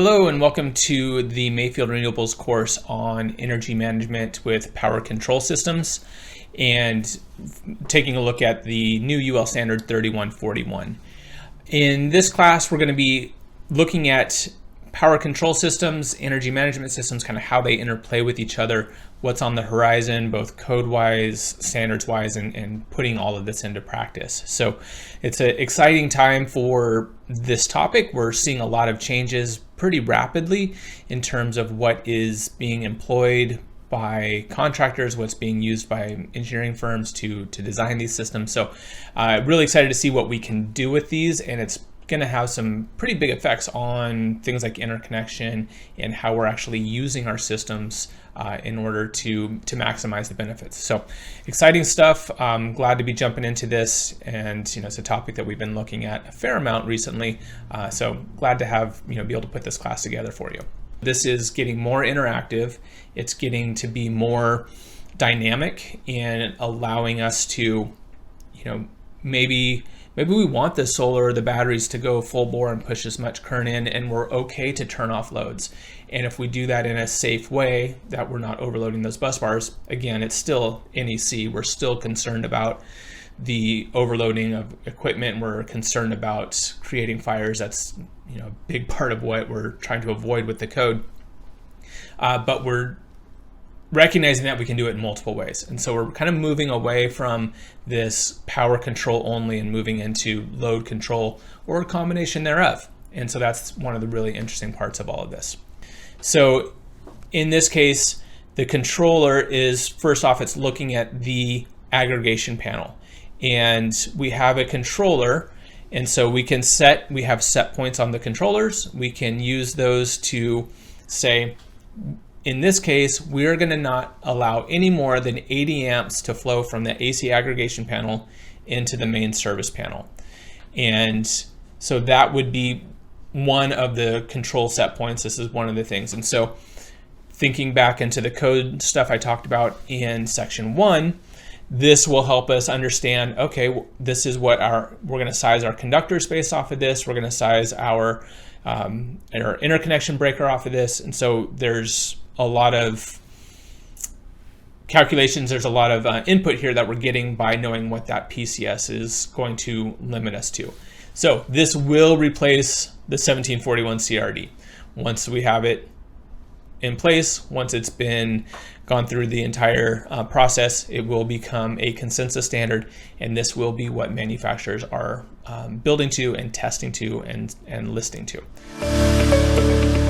Hello and welcome to the Mayfield Renewables course on energy management with power control systems and taking a look at the new UL standard 3141. In this class, we're going to be looking at power control systems, energy management systems, kind of how they interplay with each other, what's on the horizon, both code-wise, standards-wise, and putting all of this into practice. So it's an exciting time for this topic. We're seeing a lot of changes pretty rapidly in terms of what is being employed by contractors, what's being used by engineering firms to design these systems. So really excited to see what we can do with these, and it's going to have some pretty big effects on things like interconnection and how we're actually using our systems in order to maximize the benefits. So exciting stuff. I'm glad to be jumping into this, and it's a topic that we've been looking at a fair amount recently. So glad to have be able to put this class together for you. This is getting more interactive. It's getting to be more dynamic and allowing us to, maybe we want the solar or the batteries to go full bore and push as much current in, and we're okay to turn off loads. And if we do that in a safe way, that we're not overloading those bus bars, again, it's still NEC. We're still concerned about the overloading of equipment. We're concerned about creating fires. That's a big part of what we're trying to avoid with the code. But we're recognizing that we can do it in multiple ways. And so we're kind of moving away from this power control only and moving into load control or a combination thereof. And so that's one of the really interesting parts of all of this. So in this case, the controller is, first off, it's looking at the aggregation panel. And we have a controller, and so we have set points on the controllers. We can use those to say, in this case, we're going to not allow any more than 80 amps to flow from the AC aggregation panel into the main service panel. And so that would be one of the control set points. This is one of the things. And so thinking back into the code stuff I talked about in section 1, this will help us understand, okay, this is what we're going to size our conductors based off of this. We're going to size our interconnection breaker off of this. And so there's a lot of calculations, there's a lot of input here that we're getting by knowing what that PCS is going to limit us to. So this will replace the 1741 CRD. Once we have it in place, once it's been gone through the entire process, it will become a consensus standard, and this will be what manufacturers are building to and testing to and listing to.